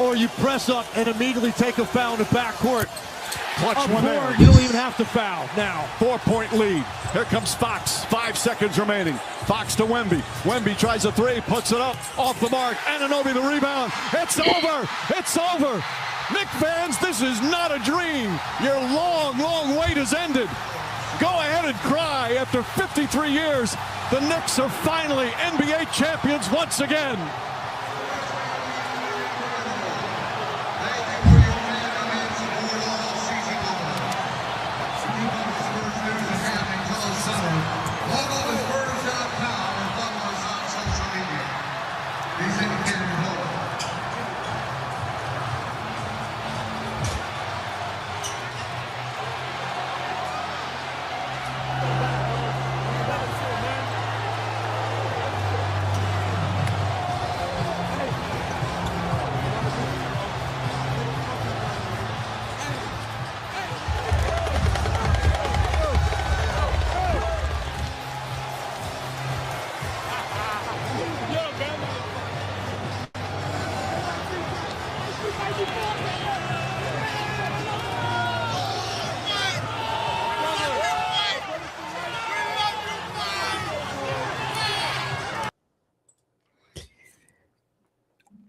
or you press up and immediately take a foul in the backcourt. Clutch one there. You don't even have to foul now. 4-point lead. Here comes Fox. 5 seconds remaining. Fox to Wemby. Wemby tries a three, puts it up, off the mark. Anunoby the rebound. It's over. It's over. Knicks fans, this is not a dream. Your long, long wait has ended. Go ahead and cry. After 53 years, the Knicks are finally NBA champions once again.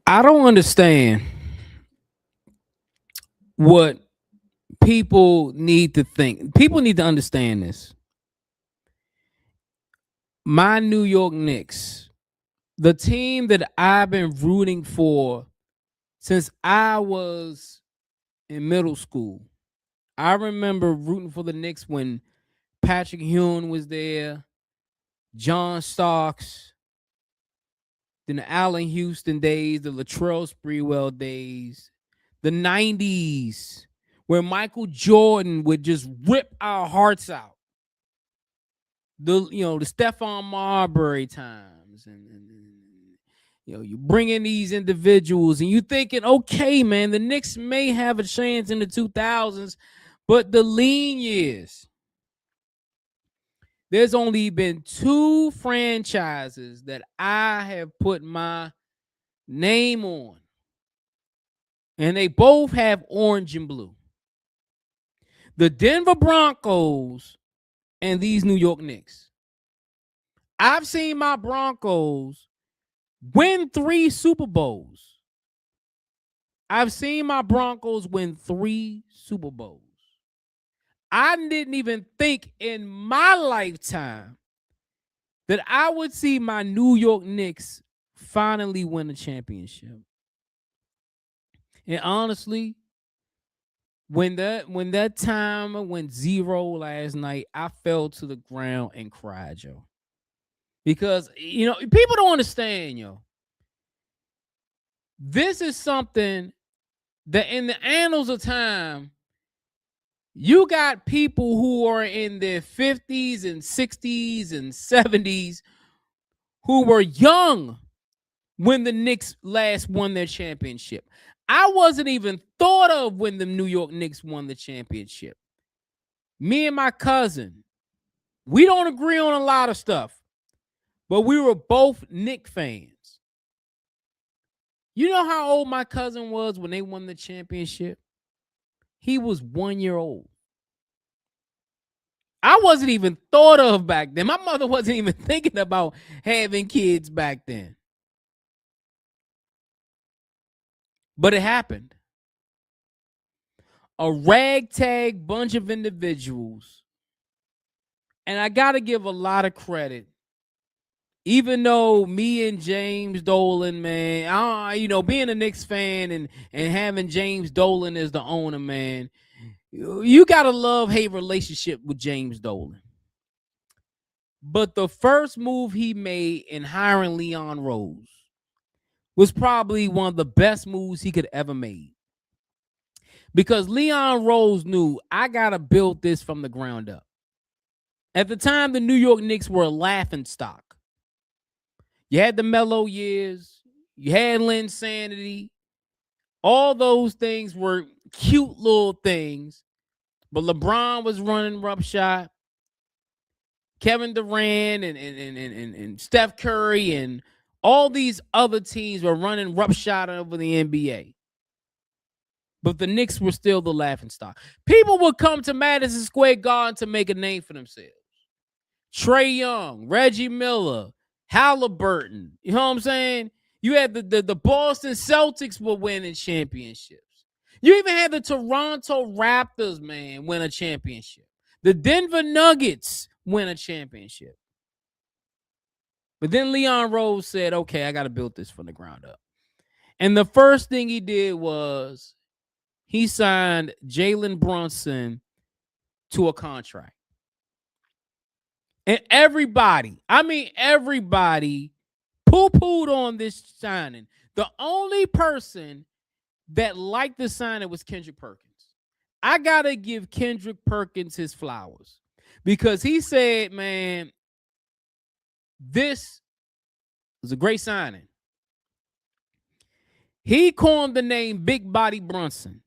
I don't understand what people need to think. People need to understand this. My New York Knicks, the team that I've been rooting for since I was in middle school. I remember rooting for the Knicks when Patrick Ewing was there, John Starks, then the Allen Houston days, the Latrell Sprewell days, the 90s, where Michael Jordan would just rip our hearts out. The Stephon Marbury times, and you bring in these individuals, and you thinking, okay, man, the Knicks may have a chance in the 2000s, but the lean years. There's only been 2 franchises that I have put my name on, and they both have orange and blue. The Denver Broncos and these New York Knicks. I've seen my Broncos win 3 Super Bowls. I've seen my Broncos win 3 Super Bowls. I didn't even think in my lifetime that I would see my New York Knicks finally win a championship. And honestly, when that time went 0 last night, I fell to the ground and cried, yo. Because, people don't understand, yo. This is something that in the annals of time, you got people who are in their 50s and 60s and 70s who were young when the Knicks last won their championship. I wasn't even thought of when the New York Knicks won the championship. Me and my cousin, we don't agree on a lot of stuff, but we were both Knicks fans. You know how old my cousin was when they won the championship? He was 1 year old. I wasn't even thought of back then. My mother wasn't even thinking about having kids back then. But it happened. A ragtag bunch of individuals. And I got to give a lot of credit. Even though me and James Dolan, man, being a Knicks fan and having James Dolan as the owner, man, you got a love-hate relationship with James Dolan. But the first move he made in hiring Leon Rose was probably one of the best moves he could ever make. Because Leon Rose knew, I got to build this from the ground up. At the time, the New York Knicks were a laughingstock. You had the Melo years. You had Linsanity. All those things were cute little things. But LeBron was running roughshod. Kevin Durant and Steph Curry and all these other teams were running roughshod over the NBA. but the Knicks were still the laughingstock. People would come to Madison Square Garden to make a name for themselves. Trae Young, Reggie Miller, Halliburton. You know what I'm saying? You had the Boston Celtics were winning championships. You even had the Toronto Raptors, man, win a championship. The Denver Nuggets win a championship. But then Leon Rose said, okay, I got to build this from the ground up. And the first thing he did was he signed Jalen Brunson to a contract. And everybody poo-pooed on this signing. The only person that liked the signing was Kendrick Perkins. I got to give Kendrick Perkins his flowers because he said, man, this was a great signing. He coined the name Big Body Brunson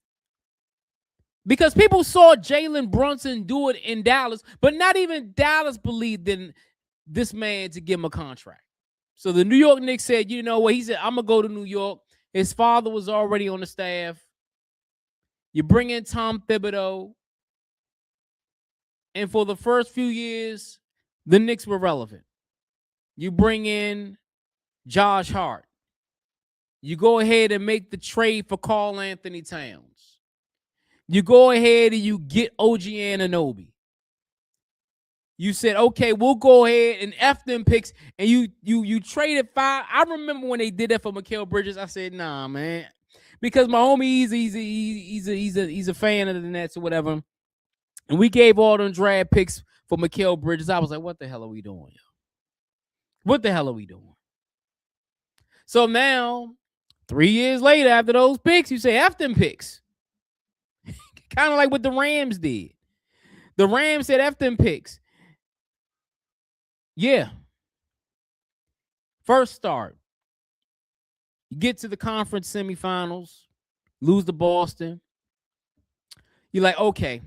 because people saw Jalen Brunson do it in Dallas, but not even Dallas believed in this man to give him a contract. So the New York Knicks said, you know what? He said, I'm going to go to New York. His father was already on the staff. You bring in Tom Thibodeau. And for the first few years, the Knicks were relevant. You bring in Josh Hart. You go ahead and make the trade for Karl Anthony Towns. You go ahead and you get OG Anunoby. You said, okay, we'll go ahead and F them picks, and you traded 5. I remember when they did that for Mikal Bridges. I said, nah, man, because my homie he's a fan of the Nets or whatever, and we gave all them draft picks for Mikal Bridges. I was like, what the hell are we doing, yo? What the hell are we doing? So now, 3 years later, after those picks, you say F them picks, kind of like what the Rams did. The Rams said F them picks. Yeah. First start. You get to the conference semifinals, lose to Boston. You're like, okay,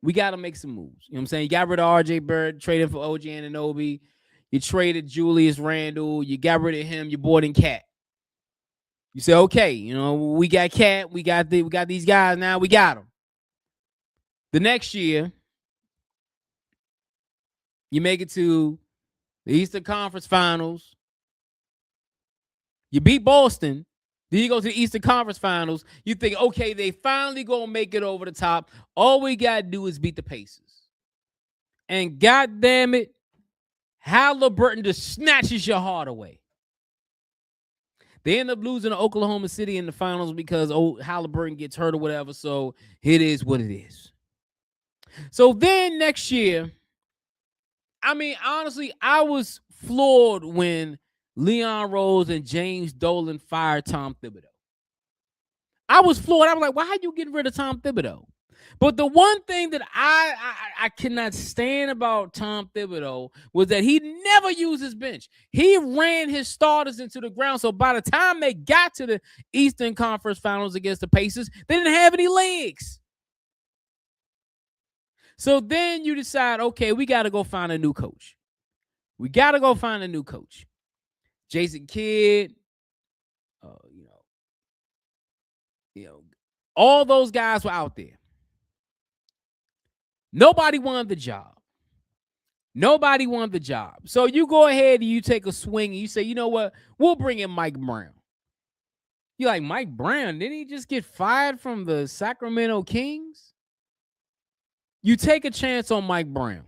we got to make some moves. You know what I'm saying? You got rid of RJ Barrett, traded for OG Anunoby. You traded Julius Randle. You got rid of him. You brought in Cat. You say, okay, you know, we got Cat. We got these guys now. We got them. The next year, you make it to the Eastern Conference Finals. You beat Boston. Then you go to the Eastern Conference Finals. You think, okay, they finally going to make it over the top. All we got to do is beat the Pacers. And God damn it, Halliburton just snatches your heart away. They end up losing to Oklahoma City in the finals because Halliburton gets hurt or whatever. So it is what it is. So then next year, I mean, honestly, I was floored when Leon Rose and James Dolan fired Tom Thibodeau. I was floored. I was like, why are you getting rid of Tom Thibodeau? But the one thing that I cannot stand about Tom Thibodeau was that he never used his bench. He ran his starters into the ground. So by the time they got to the Eastern Conference Finals against the Pacers, they didn't have any legs. So then you decide, okay, we got to go find a new coach. Jason Kidd, all those guys were out there. Nobody wanted the job. So you go ahead and you take a swing and you say, you know what? We'll bring in Mike Brown. You're like, Mike Brown? Didn't he just get fired from the Sacramento Kings? You take a chance on Mike Brown.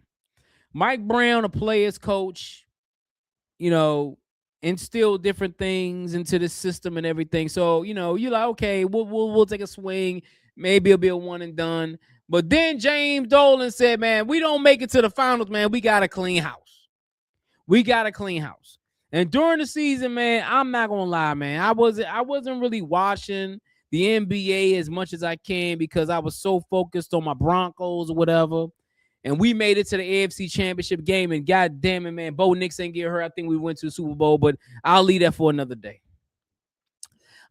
Mike Brown, a player's coach, instill different things into the system and everything. So, you're like, okay, we'll take a swing. Maybe it'll be a one and done. But then James Dolan said, man, we don't make it to the finals, man. We got a clean house. And during the season, man, I'm not going to lie, man. I wasn't really watching the NBA as much as I can because I was so focused on my Broncos or whatever. And we made it to the AFC Championship game. And God damn it, man, Bo Nix ain't get hurt. I think we went to the Super Bowl, but I'll leave that for another day.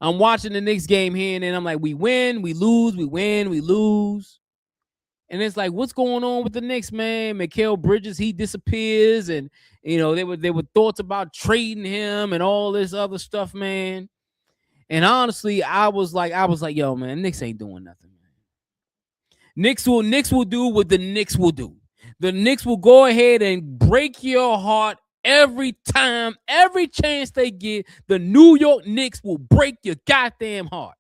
I'm watching the Knicks game here, and then I'm like, we win, we lose, we win, we lose. And it's like, what's going on with the Knicks, man? Mikal Bridges, he disappears, and there were thoughts about trading him and all this other stuff, man. And honestly, I was like, yo, man, Knicks ain't doing nothing, man. Knicks will do what the Knicks will do. The Knicks will go ahead and break your heart every time, every chance they get. The New York Knicks will break your goddamn heart.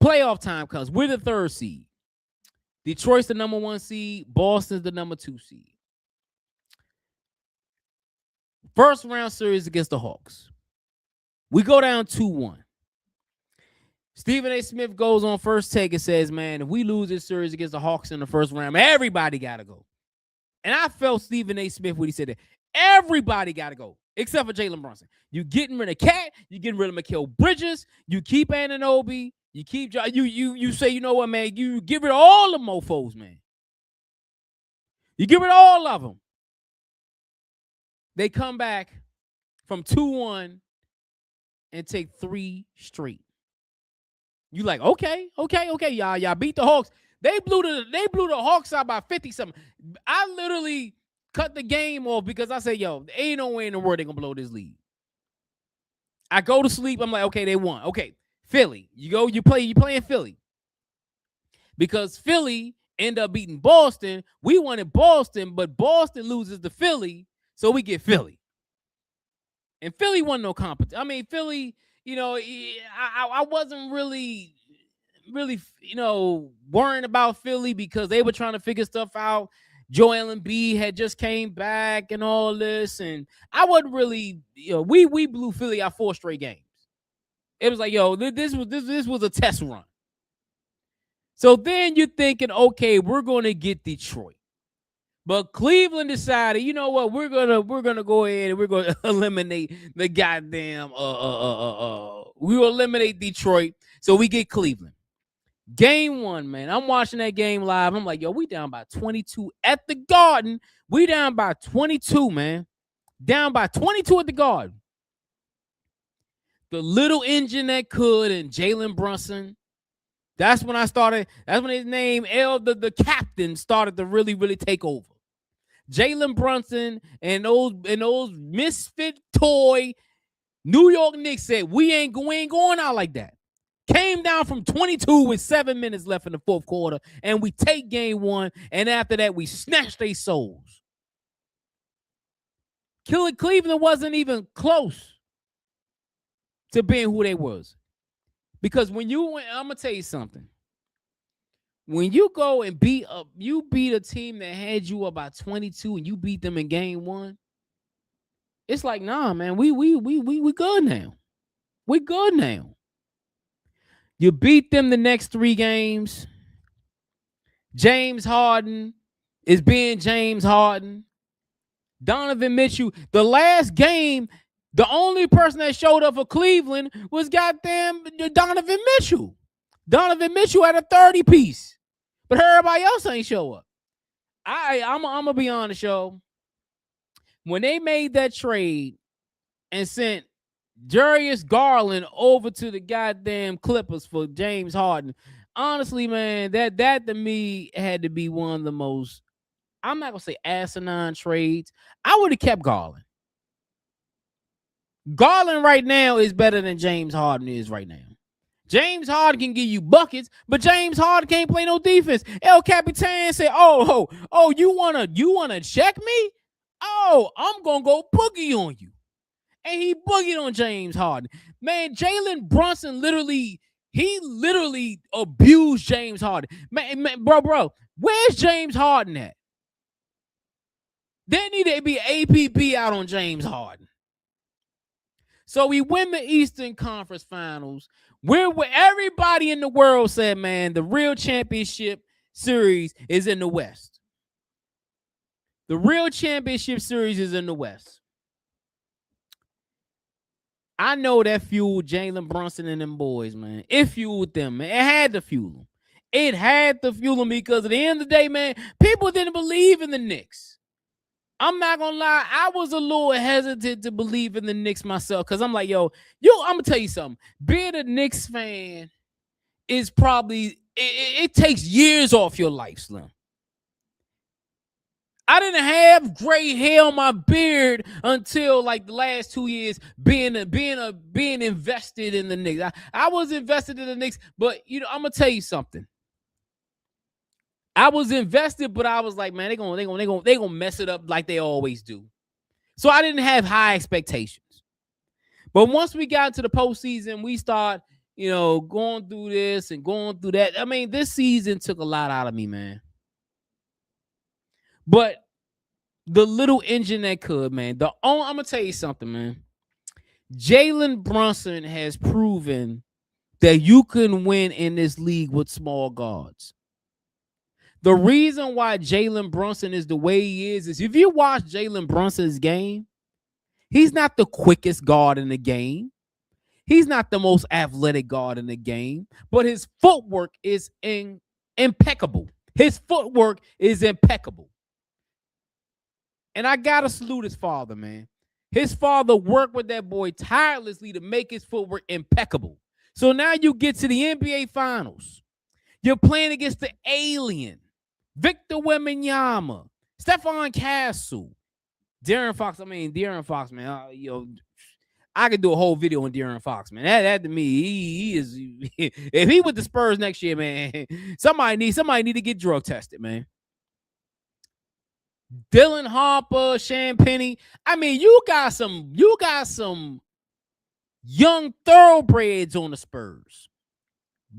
Playoff time comes. We're the 3rd seed. Detroit's the number 1 seed. Boston's the number 2 seed. First round series against the Hawks. We go down 2-1. Stephen A. Smith goes on First Take and says, man, if we lose this series against the Hawks in the first round, everybody got to go. And I felt Stephen A. Smith when he said that. Everybody got to go, except for Jalen Brunson. You getting rid of Cat. You getting rid of Mikal Bridges. You keep Anunoby. You keep you say, you know what, man? You get rid of all the mofos, man. You get rid of all of them. They come back from 2-1 and take 3 straight. You like, okay, y'all beat the Hawks. They blew the Hawks out by 50-something. I literally cut the game off because I said, yo, there ain't no way in the world they're gonna blow this lead. I go to sleep. I'm like, okay, they won. Okay, Philly. You playing Philly. Because Philly end up beating Boston. We wanted Boston, but Boston loses to Philly, so we get Philly. And Philly won no competition. I mean, Philly, I wasn't really, worrying about Philly because they were trying to figure stuff out. Joel Embiid had just came back and all this, and I wasn't really, we blew Philly out 4 straight games. It was like, yo, this was a test run. So then you're thinking, okay, we're going to get Detroit. But Cleveland decided, you know what, we're gonna go ahead and we're gonna eliminate the goddamn we will eliminate Detroit, so we get Cleveland. Game 1, man. I'm watching that game live. I'm like, yo, we down by 22 at the Garden. We down by 22, man. Down by 22 at the Garden. The little engine that could, and Jalen Brunson. That's when his name, the captain, started to really, really take over. Jalen Brunson and those misfit toy New York Knicks said, we ain't going out like that. Came down from 22 with 7 minutes left in the 4th quarter, and we take game 1, and after that, we snatched their souls. Cleveland wasn't even close to being who they was. Because I'm going to tell you something. When you go and beat a team that had you up by 22 and you beat them in game 1, it's like, nah, man, we good now. We good now. You beat them the next 3 games. James Harden is being James Harden. Donovan Mitchell, the last game, the only person that showed up for Cleveland was goddamn Donovan Mitchell. Donovan Mitchell had a 30-piece. But everybody else ain't show up. I'm going to be honest, y'all. When they made that trade and sent Darius Garland over to the goddamn Clippers for James Harden, honestly, man, that to me had to be one of the most, I'm not going to say asinine trades. I would have kept Garland. Garland right now is better than James Harden is right now. James Harden can give you buckets, but James Harden can't play no defense. El Capitan said, oh, you wanna check me? Oh, I'm gonna go boogie on you. And he boogied on James Harden. Man, Jalen Brunson literally abused James Harden. Man, bro, where's James Harden at? There need to be APB out on James Harden. So we win the Eastern Conference Finals. Where everybody in the world said, man, the real championship series is in the West. The real championship series is in the West. I know that fueled Jalen Brunson and them boys, man. It fueled them, man. It had to fuel them. It had to fuel them because at the end of the day, man, people didn't believe in the Knicks. I'm not going to lie. I was a little hesitant to believe in the Knicks myself because I'm like, yo, I'm going to tell you something. Being a Knicks fan is probably, it takes years off your life, Slim. I didn't have gray hair on my beard until like the last 2 years being invested in the Knicks. I was invested in the Knicks, but I'm gonna tell you something. I was invested, but I was like, man, they gonna mess it up like they always do. So I didn't have high expectations. But once we got into the postseason, we start, going through this and going through that. I mean, this season took a lot out of me, man. But the little engine that could, man. I'm gonna tell you something, man. Jalen Brunson has proven that you can win in this league with small guards. The reason why Jalen Brunson is the way he is if you watch Jalen Brunson's game, he's not the quickest guard in the game. He's not the most athletic guard in the game, but his footwork is impeccable. His footwork is impeccable. And I got to salute his father, man. His father worked with that boy tirelessly to make his footwork impeccable. So now you get to the NBA Finals. You're playing against the alien, Victor Wembanyama, Stephon Castle, De'Aaron Fox, man. I could do a whole video on De'Aaron Fox, man. That to me, he is. If he with the Spurs next year, man, somebody need to get drug tested, man. Dylan Harper, Champagnie. I mean, you got some young thoroughbreds on the Spurs.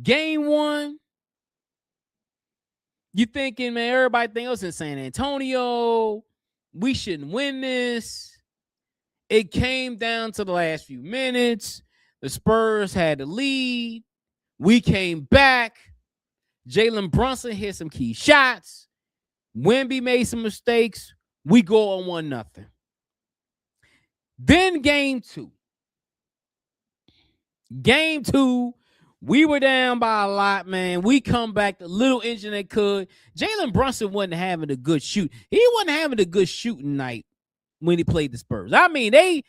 Game 1, you thinking, man, everybody think us in San Antonio. We shouldn't win this. It came down to the last few minutes. The Spurs had the lead. We came back. Jalen Brunson hit some key shots. Wemby made some mistakes. We go on 1-0. Then game 2. Game 2, we were down by a lot, man. We come back, the little engine that could. Jalen Brunson wasn't having a good shoot. He wasn't having a good shooting night when he played the Spurs. I mean, they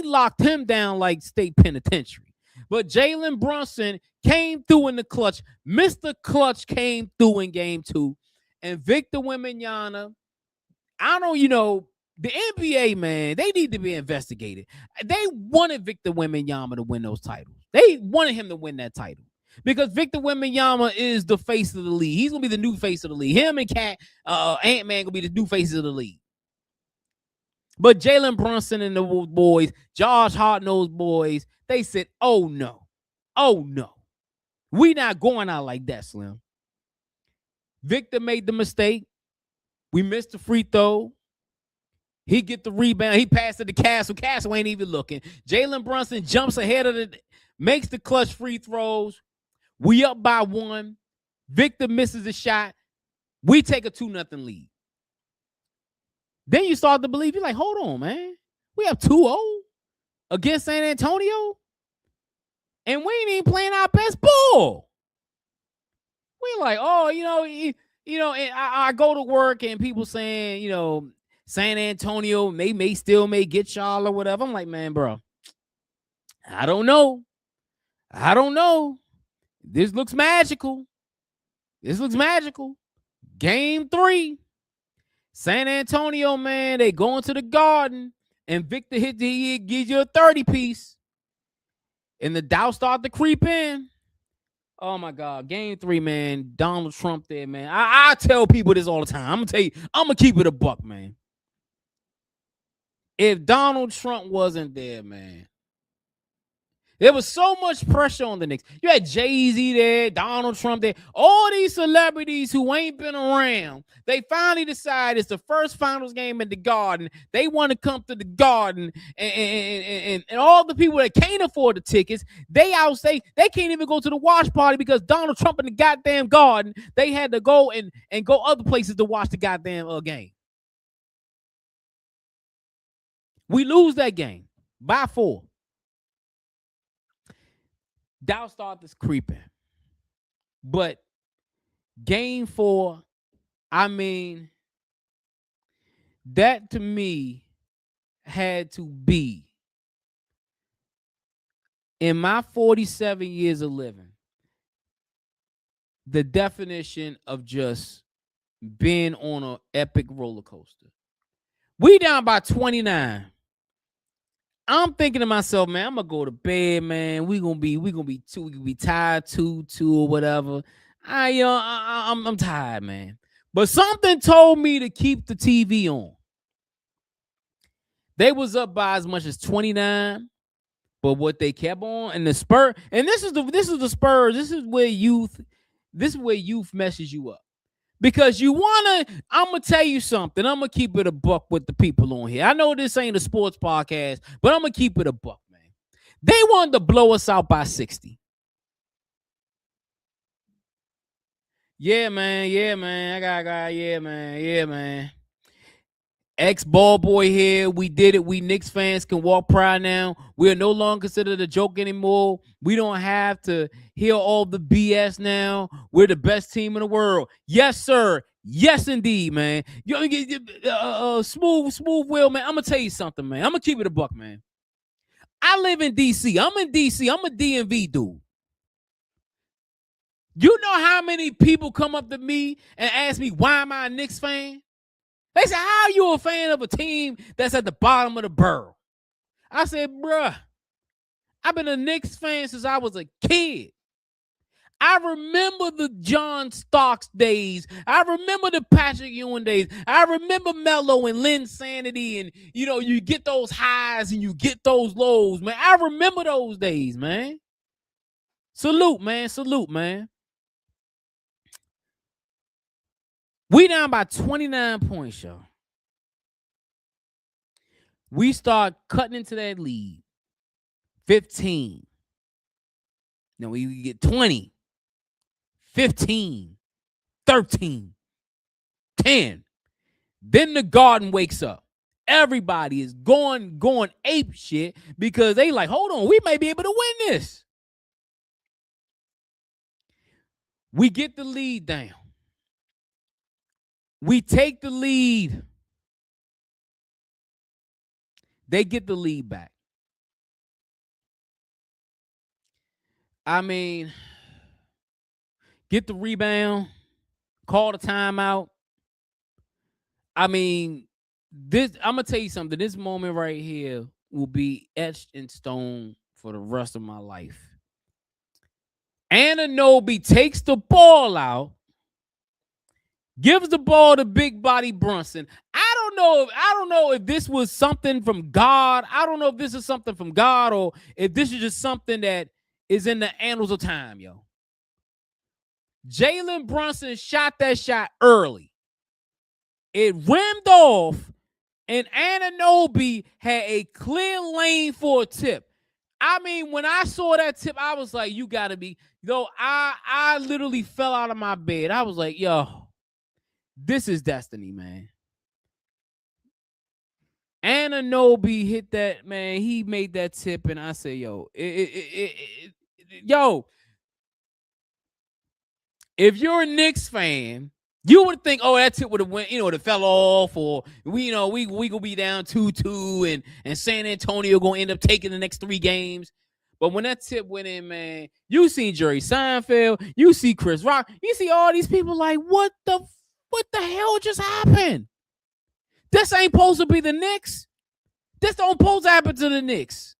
locked him down like state penitentiary. But Jalen Brunson came through in the clutch. Mr. Clutch came through in game 2. And Victor Wembanyama, the NBA, man, they need to be investigated. They wanted Victor Wembanyama to win those titles. They wanted him to win that title because Victor Wembanyama is the face of the league. He's going to be the new face of the league. Him and Ant-Man going to be the new faces of the league. But Jalen Brunson and the boys, Josh Hart and those boys, they said, oh, no. We not going out like that, Slim. Victor made the mistake. We missed the free throw. He get the rebound. He passed it to Castle. Castle ain't even looking. Jalen Brunson jumps ahead of makes the clutch free throws. We up by 1. Victor misses a shot. We take a 2-0 lead. Then you start to believe, you're like, hold on, man. We have 2-0 against San Antonio, and we ain't even playing our best ball. We're like, and I go to work and people saying, San Antonio may get y'all or whatever. I'm like, man, bro, I don't know. This looks magical. Game 3. San Antonio, man, they go into the Garden, and Victor he gives you a 30-piece, and the doubt start to creep in. Oh, my God. Game 3, man, Donald Trump there, man. I tell people this all the time. I'm going to tell you, I'm going to keep it a buck, man. If Donald Trump wasn't there, man, there was so much pressure on the Knicks. You had Jay-Z there, Donald Trump there, all these celebrities who ain't been around. They finally decide it's the first finals game at the Garden. They want to come to the Garden, and all the people that can't afford the tickets, they can't even go to the watch party because Donald Trump in the goddamn Garden. They had to go and go other places to watch the goddamn game. We lose that game by 4. Doubt started creeping. But game 4, I mean, that to me had to be, in my 47 years of living, the definition of just been on an epic roller coaster. We down by 29. I'm thinking to myself, man, I'm gonna go to bed, man. We gonna be tired 2-2 or whatever. I'm tired, man. But something told me to keep the TV on. They was up by as much as 29, but what they kept on and the Spurs, and this is the Spurs. This is where youth messes you up. Because I'm gonna tell you something. I'm gonna keep it a buck with the people on here. I know this ain't a sports podcast, but I'm gonna keep it a buck, man. They wanted to blow us out by 60. Yeah, man. Yeah, man. Ex-ball boy here. We did it. We Knicks fans can walk proud now. We are no longer considered a joke anymore. We don't have to hear all the BS now. We're the best team in the world. Yes, sir. Yes, indeed, man. Smooth Will, man. I'm going to tell you something, man. I'm going to keep it a buck, man. I live in D.C. I'm in D.C. I'm a DMV dude. You know how many people come up to me and ask me, why am I a Knicks fan? They say, how are you a fan of a team that's at the bottom of the barrel? I said, bruh, I've been a Knicks fan since I was a kid. I remember the John Starks days. I remember the Patrick Ewing days. I remember Melo and Lynn Sanity, and, you get those highs and you get those lows, man. I remember those days, man. Salute, man. Salute, man. We down by 29 points, y'all. We start cutting into that lead. 15. Then we get 20. 15. 13. 10. Then the Garden wakes up. Everybody is going ape shit because they like, hold on, we may be able to win this. We get the lead down. We take the lead. They get the lead back. I mean, get the rebound, call the timeout. I mean, I'm going to tell you something. This moment right here will be etched in stone for the rest of my life. Anunoby takes the ball out, gives the ball to big body Brunson. I don't know if this was something from God. I don't know if this is something from God or if this is just something that is in the annals of time, yo. Jalen Brunson shot that shot early. It rimmed off, and Anunoby had a clear lane for a tip. I mean, when I saw that tip, I was like, you got to be. I literally fell out of my bed. I was like, yo, this is destiny, man. Anunoby hit that, man. He made that tip, and I said, yo, yo, if you're a Knicks fan, you would think, oh, that tip would have went, it fell off, or we gonna be down 2-2, and San Antonio gonna end up taking the next 3 games. But when that tip went in, man, you see Jerry Seinfeld, you see Chris Rock, you see all these people like, what the hell just happened? This ain't supposed to be the Knicks. This don't supposed to happen to the Knicks.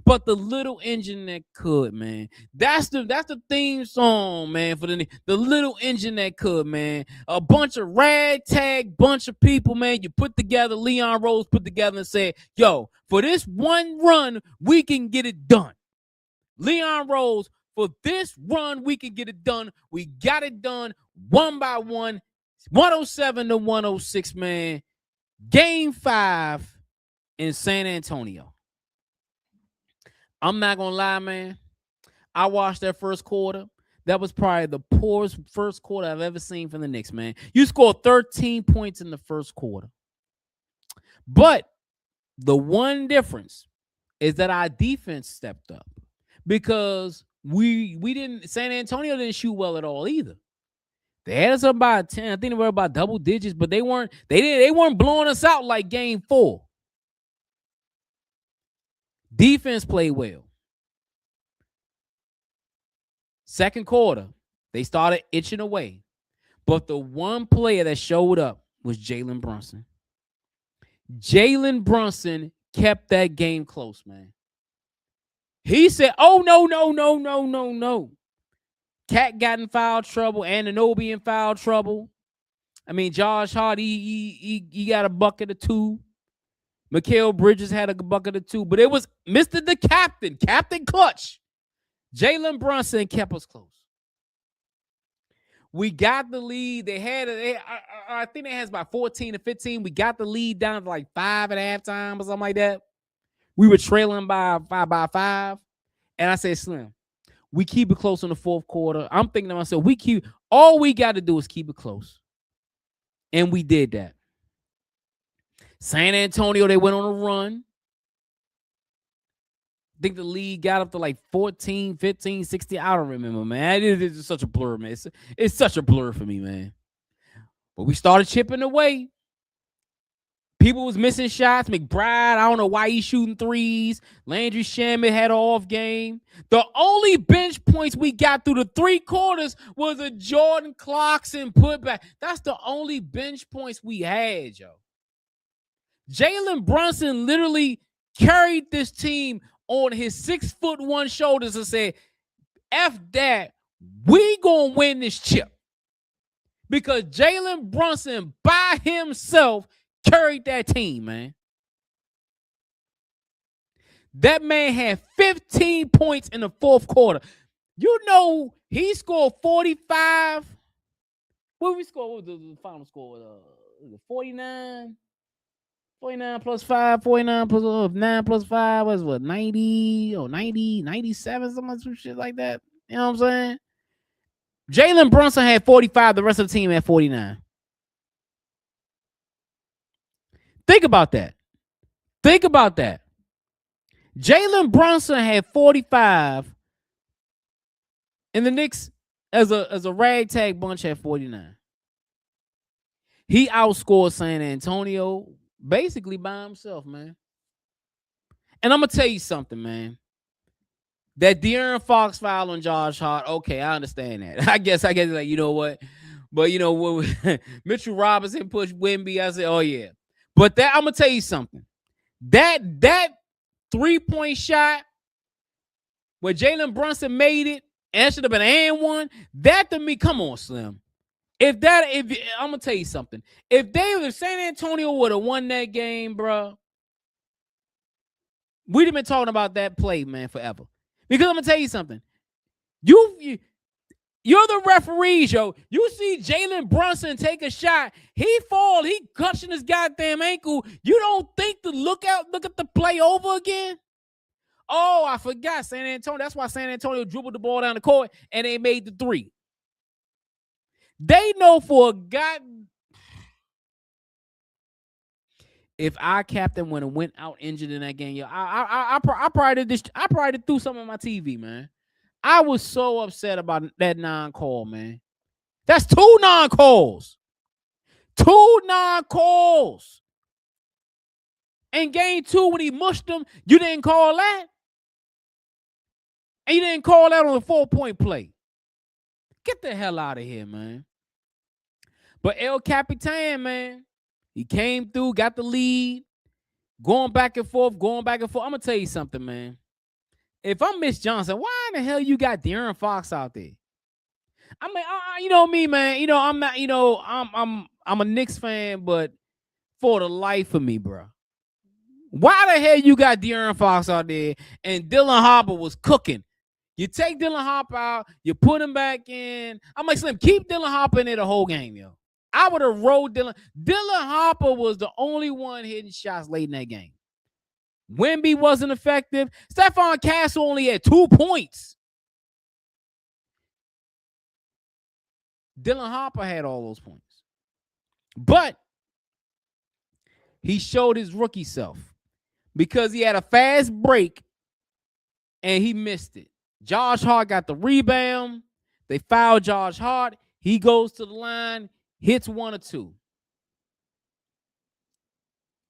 But the little engine that could, man. That's the theme song, man, for the little engine that could, man. A bunch of ragtag bunch of people, man. You put together, Leon Rose put together and said, yo, for this one run, we can get it done. Leon Rose, for this run, we can get it done. We got it done one by one. 107-106, man. Game 5 in San Antonio. I'm not going to lie, man. I watched that first quarter. That was probably the poorest first quarter I've ever seen from the Knicks, man. You scored 13 points in the first quarter. But the one difference is that our defense stepped up because San Antonio didn't shoot well at all either. They had us up by 10. I think they were about double digits, but they weren't blowing us out like game 4. Defense played well. Second quarter, they started itching away. But the one player that showed up was Jalen Brunson. Jalen Brunson kept that game close, man. He said, oh, no. Cat got in foul trouble. Anunoby in foul trouble. I mean, Josh Hart, he got a bucket or two. Mikal Bridges had a bucket or two. But it was Mr. the Captain, Captain Clutch. Jalen Brunson kept us close. We got the lead. I think they had about 14 to 15. We got the lead down to like 5 at halftime or something like that. We were trailing by 5. And I said, Slim, we keep it close in the fourth quarter. I'm thinking to myself, all we got to do is keep it close. And we did that. San Antonio, they went on a run. I think the league got up to like 14, 15, 16. I don't remember, man. It's such a blur, man. It's such a blur for me, man. But we started chipping away. People was missing shots. McBride, I don't know why he's shooting threes. Landry Shamet had an off game. The only bench points we got through the 3 quarters was a Jordan Clarkson putback. That's the only bench points we had, yo. Jalen Brunson literally carried this team on his 6'1" shoulders and said, F that, we gonna win this chip. Because Jalen Brunson by himself carried that team, man. That man had 15 points in the fourth quarter. You know, he scored 45. What did we score? What was the final score? 49? 49 plus 5, 49 plus 9 plus 5 was what, 90 or 90, 97, some shit like that. You know what I'm saying? Jalen Brunson had 45, the rest of the team had 49. Think about that. Jalen Brunson had 45, and the Knicks, as a ragtag bunch, had 49. He outscored San Antonio basically by himself, man. And I'm going to tell you something, man. That De'Aaron Fox foul on Josh Hart, okay, I understand that. I guess, like, you know what? But, you know, when Mitchell Robinson pushed Wemby, I said, oh, yeah. But that, I'm going to tell you something. That 3-point shot where Jalen Brunson made it, and it should have been an and one, that to me, come on, Slim. If I'm gonna tell you something. If San Antonio would have won that game, bro, we'd have been talking about that play, man, forever. Because I'm gonna tell you something. You're the referees, yo. You see Jalen Brunson take a shot. He clutching his goddamn ankle. You don't think to look at the play over again? Oh, I forgot San Antonio. That's why San Antonio dribbled the ball down the court and they made the 3. They know for a god. If our captain would have went out injured in that game, yo, I probably threw something on my TV, man. I was so upset about that non-call, man. That's 2 non-calls. 2 non-calls. In game 2, when he mushed them, you didn't call that. And you didn't call that on a 4-point play. Get the hell out of here, man. But El Capitan, man, he came through, got the lead, going back and forth. I'm going to tell you something, man. If I'm Miss Johnson, why in the hell you got De'Aaron Fox out there? I mean, you know me, man. You know, I'm not, you know, I'm a Knicks fan, but for the life of me, bro. Why the hell you got De'Aaron Fox out there and Dylan Harper was cooking? You take Dylan Harper out, you put him back in. I'm like, Slim, keep Dylan Harper in there the whole game, yo. I would have rolled Dylan. Dylan Harper was the only one hitting shots late in that game. Wemby wasn't effective. Stephon Castle only had 2 points. Dylan Harper had all those points. But he showed his rookie self because he had a fast break and he missed it. Josh Hart got the rebound. They fouled Josh Hart. He goes to the line, hits 1 or 2.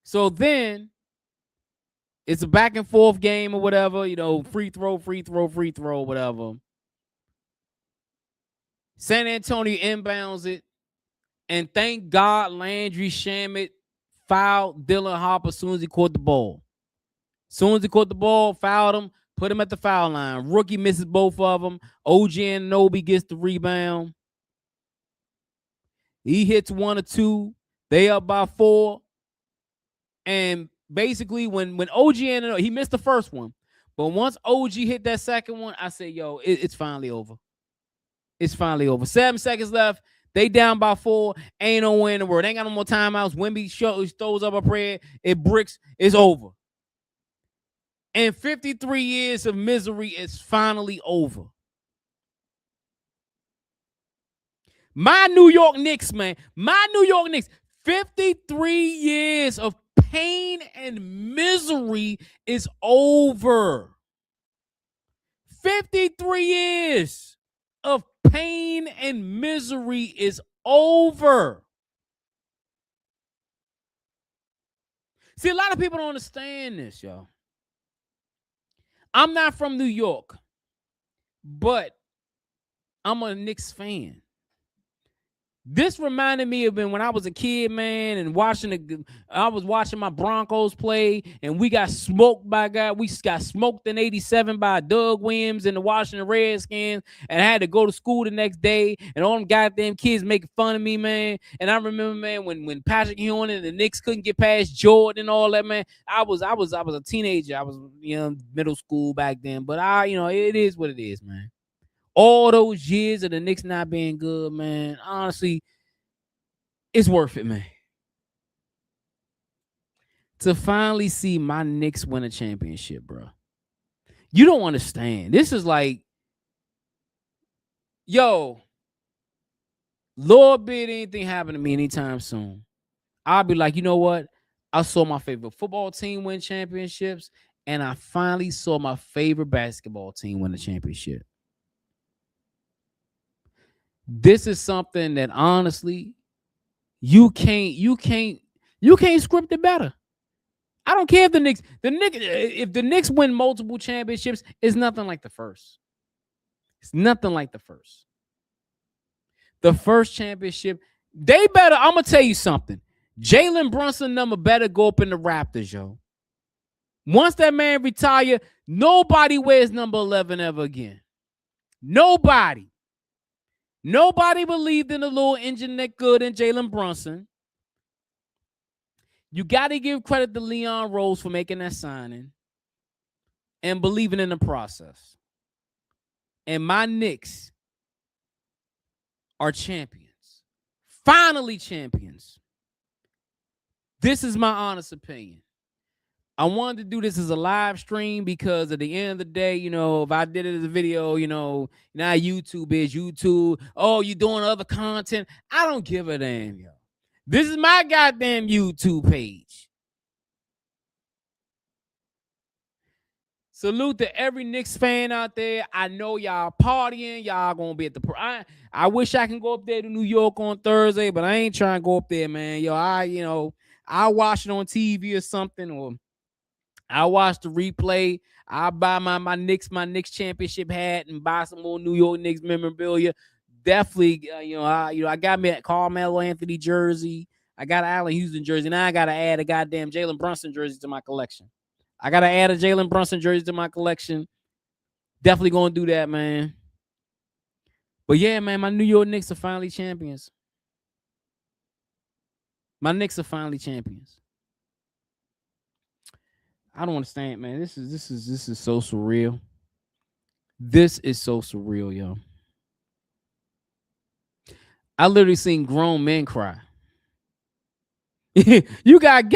So then it's a back and forth game or whatever, you know, free throw, whatever. San Antonio inbounds it. And thank God Landry Shamet fouled Dylan Harper as soon as he caught the ball. As soon as he caught the ball, fouled him, put him at the foul line. Rookie misses both of them. OG Anunoby gets the rebound. He hits 1 or 2. They up by 4. And basically, when OG Anunoby, he missed the first one. But once OG hit that second one, I said, yo, it's finally over. It's finally over. 7 seconds left. They down by 4. Ain't no way in the world. They ain't got no more timeouts. Wemby throws up a prayer. It bricks. It's over. And 53 years of misery is finally over. My New York Knicks, man. My New York Knicks. 53 years of pain and misery is over. 53 years of pain and misery is over. See, a lot of people don't understand this, y'all. I'm not from New York, but I'm a Knicks fan. This reminded me of when I was a kid, man, and I was watching my Broncos play, and we got smoked by we got smoked in 87 by Doug Williams and the Washington Redskins, and I had to go to school the next day, and all them goddamn kids making fun of me, man. And I remember, man, when Patrick Ewing and the Knicks couldn't get past Jordan and all that, man. I was a teenager. I was, middle school back then, but it is what it is, man. All those years of the Knicks not being good, man, honestly, it's worth it, man. To finally see my Knicks win a championship, bro. You don't understand. This is like, yo, Lord bid anything happen to me anytime soon, I'll be like, you know what? I saw my favorite football team win championships, and I finally saw my favorite basketball team win a championship. This is something that honestly, you can't script it better. I don't care if if the Knicks win multiple championships, it's nothing like the first. It's nothing like the first. The first championship, they better, I'm gonna tell you something. Jalen Brunson number better go up in the Raptors, yo. Once that man retire, nobody wears number 11 ever again. Nobody. Nobody believed in the little engine that good in Jalen Brunson. You got to give credit to Leon Rose for making that signing and believing in the process. And my Knicks are champions. Finally champions. This is my honest opinion. I wanted to do this as a live stream because at the end of the day, if I did it as a video, now YouTube is YouTube. Oh, you doing other content? I don't give a damn, yo. This is my goddamn YouTube page. Salute to every Knicks fan out there. I know y'all partying. Y'all gonna be at the. I wish I can go up there to New York on Thursday, but I ain't trying to go up there, man. Yo, I'll watch it on TV or something, or I watch the replay. I'll buy my Knicks championship hat and buy some more New York Knicks memorabilia. Definitely, I got me a Carmelo Anthony jersey. I got an Allen Houston jersey. Now I got to add a goddamn Jalen Brunson jersey to my collection. Definitely going to do that, man. But yeah, man, my New York Knicks are finally champions. My Knicks are finally champions. I don't understand, man. This is so surreal. This is so surreal, yo. I literally seen grown men cry. You got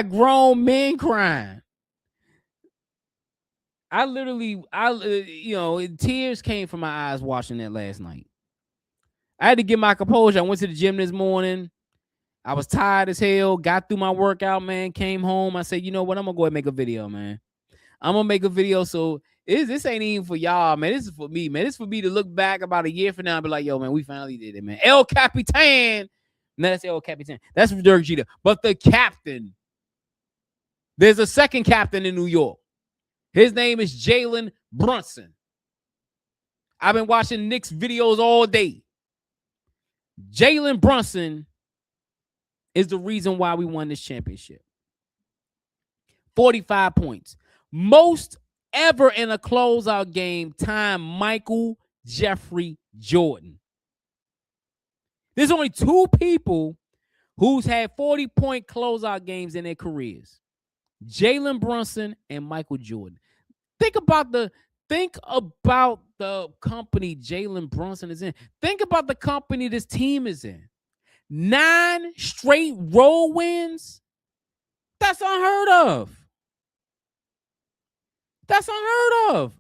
grown men crying. Tears came from my eyes watching that last night. I had to get my composure. I went to the gym this morning. I was tired as hell, got through my workout, man, came home. I said, you know what? I'm going to go ahead and make a video, man. I'm going to make a video. So this ain't even for y'all, man. This is for me, man. This is for me to look back about a year from now and be like, yo, man, we finally did it, man. El Capitan. No, that's El Capitan. That's for Dirk Jeter. But the captain. There's a second captain in New York. His name is Jalen Brunson. I've been watching Knicks videos all day. Jalen Brunson is the reason why we won this championship. 45 points. Most ever in a closeout game time, Michael Jeffrey Jordan. There's only 2 people who's had 40-point closeout games in their careers. Jalen Brunson and Michael Jordan. Think about the company Jalen Brunson is in. Think about the company this team is in. 9 straight road wins. That's unheard of. That's unheard of.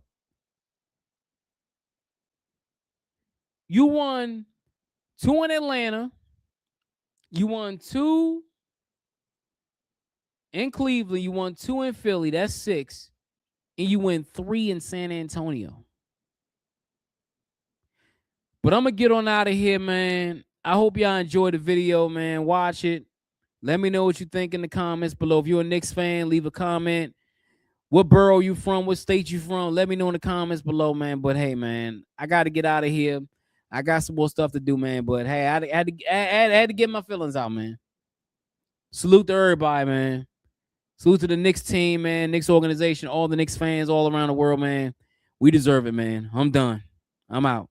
You won 2 in Atlanta. You won 2 in Cleveland. You won 2 in Philly. That's 6. And you win 3 in San Antonio. But I'm going to get on out of here, man. I hope y'all enjoyed the video, man. Watch it. Let me know what you think in the comments below. If you're a Knicks fan, leave a comment. What borough you from? What state you from? Let me know in the comments below, man. But hey, man, I got to get out of here. I got some more stuff to do, man. But hey, I had to get my feelings out, man. Salute to everybody, man. Salute to the Knicks team, man. Knicks organization, all the Knicks fans all around the world, man. We deserve it, man. I'm done. I'm out.